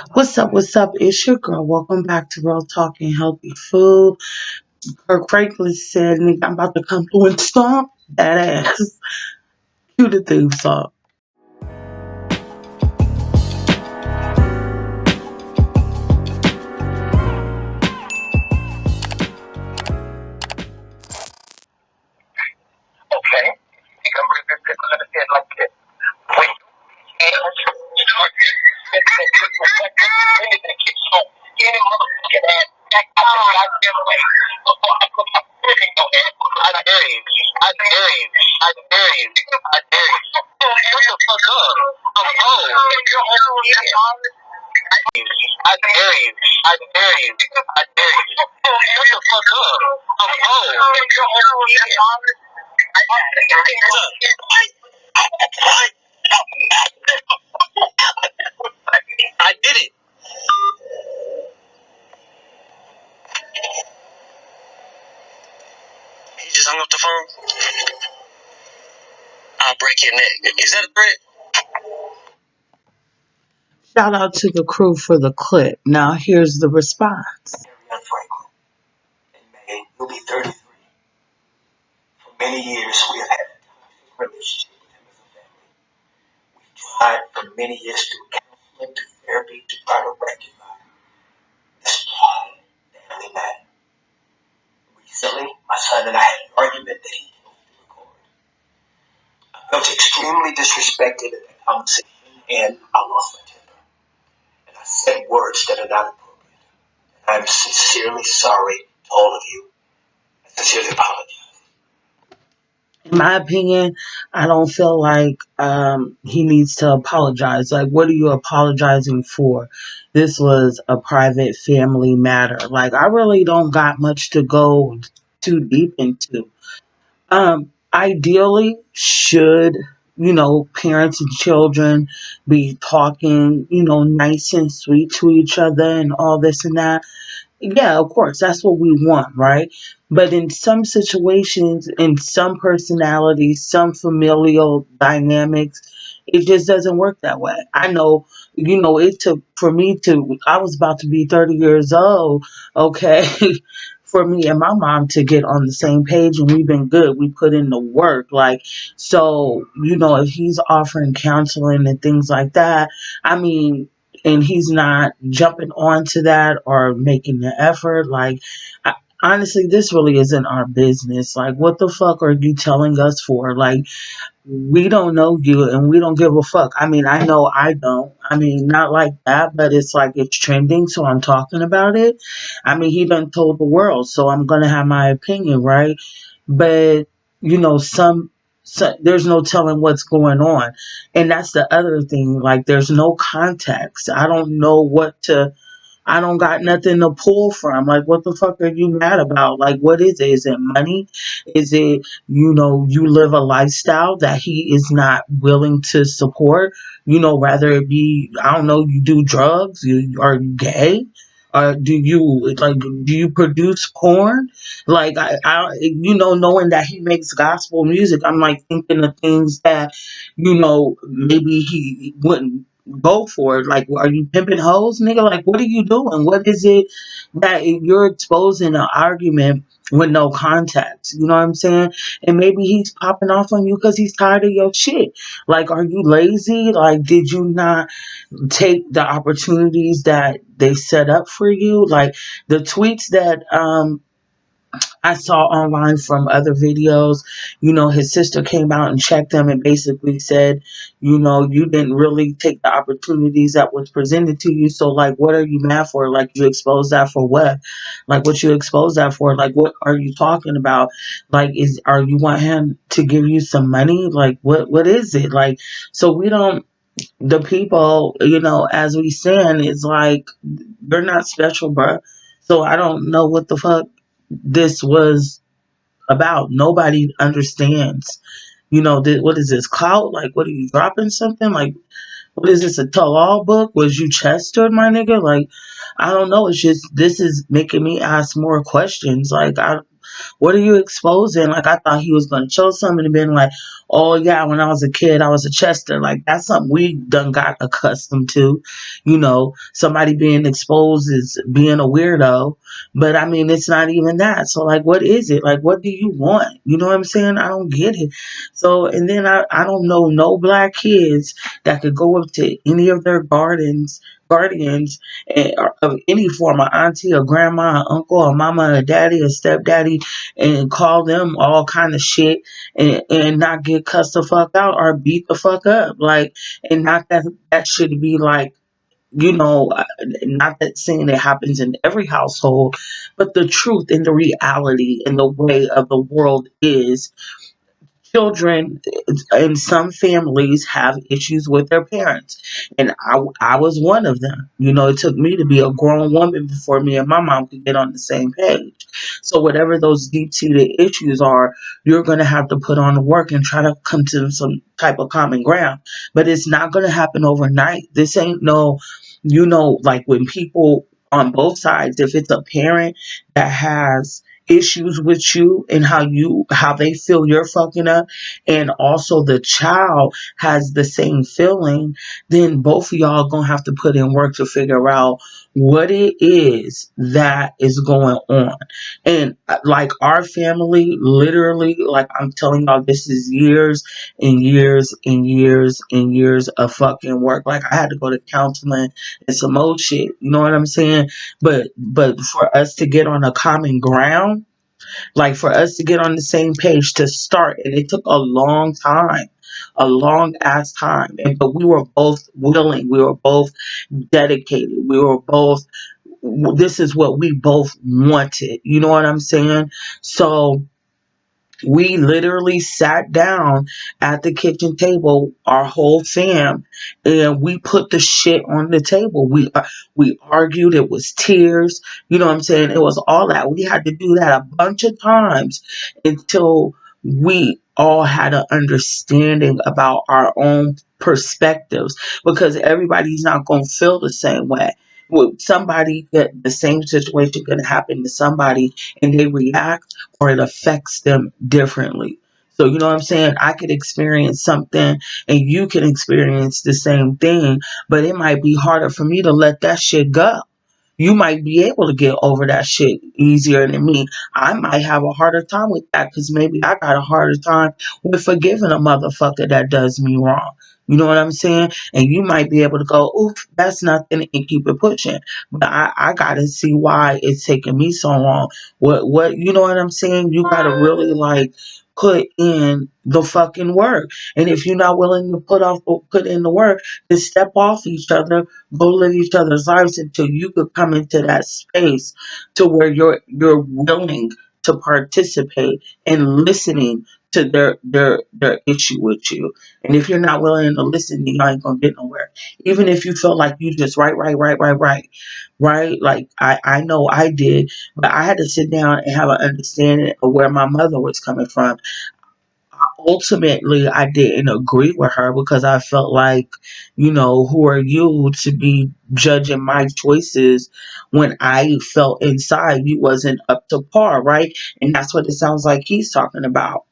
What's up? What's up? It's your girl. Welcome back to Real Talking Healthy Food. Kirk Franklins said, "Nigga, I'm about to come through and stomp that ass." Cue the theme song. Okay. You can bring this people understand like this. When you start anything keeps on any motherfucking ass back out of my family before I put my foot in your ass. I dare you. I dare you. I dare you. I dare you. Shut the fuck up. I'm old. You're old. I dare you. I dare you. I dare you. Shut the fuck up. I'm old. You're old. I did it. He just hung up the phone. I'll break your neck. Is that a threat? Shout out to the crew for the clip. Now here's the response. Aerion Franklin. In May, you'll be 33. For many years, we have had a toxic relationship with him as a family. We've tried for many years to counseling, to therapy, to try to rectify this flawed family matter. Recently, my son and I had an argument that he told me to record. I felt extremely disrespected in that conversation, and I lost my temper. And I said words that are not appropriate. I'm sincerely sorry to all of you. I sincerely apologize. In my opinion, I don't feel like he needs to apologize. Like, what are you apologizing for? This was a private family matter. Like, I really don't got much to go too deep into. Ideally, should parents and children be talking, nice and sweet to each other and all this and that? Yeah, of course, that's what we want, right? But in some situations, in some personalities, some familial dynamics, it just doesn't work that way. I know, it took for me I was about to be 30 years old, okay, for me and my mom to get on the same page, and we've been good. We put in the work. Like, so, if he's offering counseling and things like that, I mean, and he's not jumping onto that or making the effort. Like, I, honestly, this really isn't our business. Like, what the fuck are you telling us for? Like, we don't know you and we don't give a fuck. I mean, I know I don't. I mean, not like that, but it's like it's trending, so I'm talking about it. I mean, he done told the world, so I'm gonna have my opinion, right? But there's no telling what's going on, and that's the other thing. Like, there's no context. I don't know what to. I don't got nothing to pull from. Like, what the fuck are you mad about? Like, what is it? Is it money? Is it, you live a lifestyle that he is not willing to support? Rather it be, I don't know, you do drugs? Are you gay? Or do you produce porn? Like, knowing that he makes gospel music, I'm like thinking of things that, maybe he wouldn't go for it. Like, are you pimping hoes, nigga? Like, what are you doing? What is it that you're exposing an argument with no context? You know what I'm saying? And maybe he's popping off on you because he's tired of your shit. Like, are you lazy? Like, did you not take the opportunities that they set up for you? Like, the tweets that I saw online from other videos, his sister came out and checked them and basically said, you didn't really take the opportunities that was presented to you. So, like, what are you mad for? Like, you exposed that for what? Like, what you exposed that for? Like, what are you talking about? Like, are you want him to give you some money? Like, what is it? Like, so we don't, the people, as we stand, is like, you're not special, bruh. So I don't know what the fuck this was about. Nobody understands. What is this clout? Like, what are you dropping something? Like, what is this, a tell-all book? Was you Chester, my nigga? Like, I don't know. It's just, this is making me ask more questions. Like, What are you exposing? Like, I thought he was going to show something and been like, oh yeah, when I was a kid, I was a Chester. Like, that's something we done got accustomed to. Somebody being exposed is being a weirdo. But I mean, it's not even that. So like, what is it? Like, what do you want? You know what I'm saying? I don't get it. So, and then I don't know no black kids that could go up to any of their guardians, of any form, a auntie, a grandma, a uncle, a mama, a daddy, a stepdaddy, and call them all kind of shit, and not get cussed the fuck out or beat the fuck up. Like, and not that should be like, not that saying it happens in every household, but the truth and the reality and the way of the world is, children in some families have issues with their parents, and I was one of them. It took me to be a grown woman before me and my mom could get on the same page. So whatever those deep-seated issues are, you're going to have to put on the work and try to come to some type of common ground. But it's not going to happen overnight. This ain't no, like, when people on both sides, if it's a parent that has issues with you and how they feel you're fucking up, and also the child has the same feeling, then both of y'all gonna have to put in work to figure out what it is that is going on. And like, our family, literally, like, I'm telling y'all, this is years and years and years and years of fucking work. Like, I had to go to counseling and some old shit, you know what I'm saying? But for us to get on a common ground, like, for us to get on the same page to start, and it took a long time, a long ass time. But we were both willing, we were both dedicated, we were both, this is what we both wanted. You know what I'm saying? So we literally sat down at the kitchen table, our whole fam, and we put the shit on the table. We argued. It was tears. You know what I'm saying? It was all that. We had to do that a bunch of times until we all had an understanding about our own perspectives, because everybody's not going to feel the same way. With somebody, that the same situation can happen to somebody and they react, or it affects them differently. So, you know what I'm saying? I could experience something and you can experience the same thing, but it might be harder for me to let that shit go. You might be able to get over that shit easier than me. I might have a harder time with that because maybe I got a harder time with forgiving a motherfucker that does me wrong. You know what I'm saying? And you might be able to go, oof, that's nothing, and keep it pushing. But I gotta see why it's taking me so long. You know what I'm saying? You gotta really, like, put in the fucking work. And if you're not willing to put in the work, then step off each other, go live each other's lives until you could come into that space to where you're willing to participate and listening to their issue with you. And if you're not willing to listen, you ain't gonna get nowhere. Even if you feel like you just right. Like, I know I did, but I had to sit down and have an understanding of where my mother was coming from. Ultimately, I didn't agree with her because I felt like, who are you to be judging my choices when I felt inside you wasn't up to par, right? And that's what it sounds like he's talking about.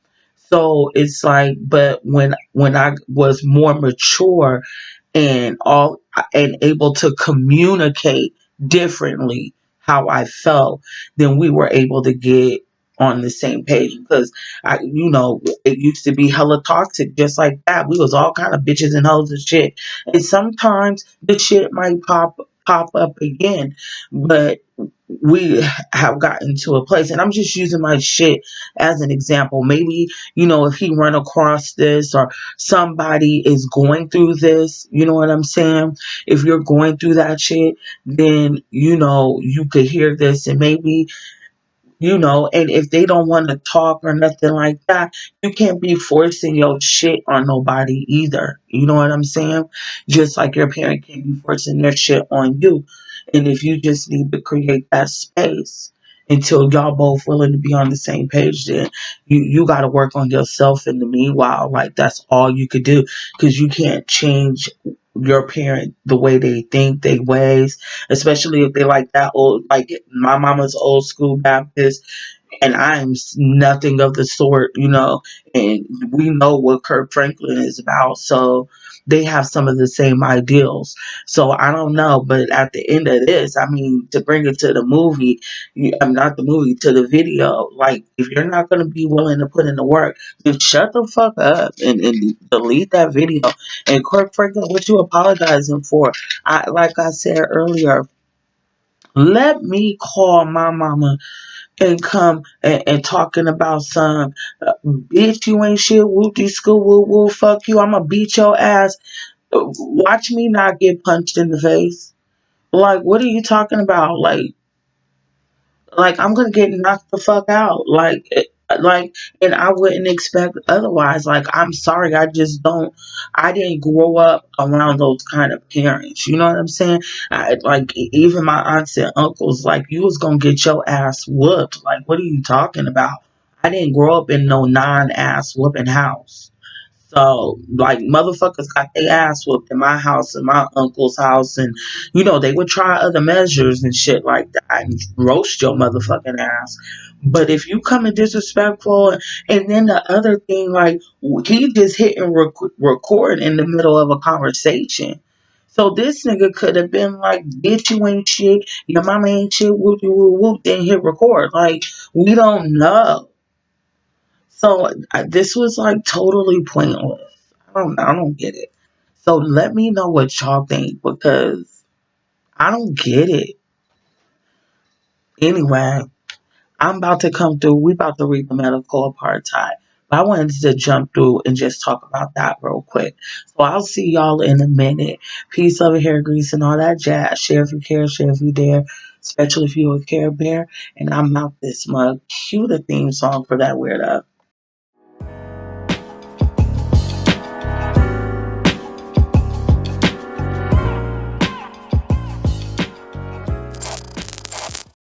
So it's like, but when I was more mature and all, and able to communicate differently how I felt, then we were able to get on the same page. Because it used to be hella toxic just like that. We was all kind of bitches and hoes and shit, and sometimes the shit might pop up again, but we have gotten to a place, and I'm just using my shit as an example. Maybe, if he run across this, or somebody is going through this, you know what I'm saying? If you're going through that shit, then, you could hear this, and maybe, and if they don't want to talk or nothing like that, you can't be forcing your shit on nobody either. You know what I'm saying? Just like your parent can't be forcing their shit on you. And if you just need to create that space until y'all both willing to be on the same page, then you got to work on yourself in the meanwhile. Like, that's all you could do, because you can't change your parent the way they think, they ways, especially if they like that old, like my mama's old school Baptist. and I'm nothing of the sort, you know. And we know what Kirk Franklin is about, so they have some of the same ideals. So I don't know, but at the end of this, I mean, to bring it to the movie, I'm not the movie to the video. Like, if you're not gonna be willing to put in the work, just shut the fuck up and delete that video. And Kirk Franklin, what you apologizing for? I like I said earlier. Let me call my mama and come and talking about some bitch, you ain't shit, whoopty school, woo woo, fuck you, I'ma beat your ass. Watch me not get punched in the face. Like, what are you talking about? Like I'm gonna get knocked the fuck out. Like, and I wouldn't expect otherwise. Like, I'm sorry, I just don't. I didn't grow up around those kind of parents. You know what I'm saying? Even my aunts and uncles, like, you was gonna get your ass whooped. Like, what are you talking about? I didn't grow up in no non-ass whooping house. So, like, motherfuckers got their ass whooped in my house and my uncle's house, and they would try other measures and shit like that and roast your motherfucking ass. But if you come in disrespectful, and then the other thing, like, he just hit and record in the middle of a conversation. So this nigga could have been like, bitch, you ain't shit, your mama ain't shit, whoop, whoop, whoop, then hit record. Like, we don't know. So this was like totally pointless. I don't get it. So let me know what y'all think because I don't get it. Anyway, I'm about to come through. We about to read the medical apartheid. But I wanted to jump through and just talk about that real quick. So I'll see y'all in a minute. Peace, over hair grease, and all that jazz. Share if you care, share if you dare. Especially if you a Care Bear. And I'm out this mug. Cue the theme song for that weirdo.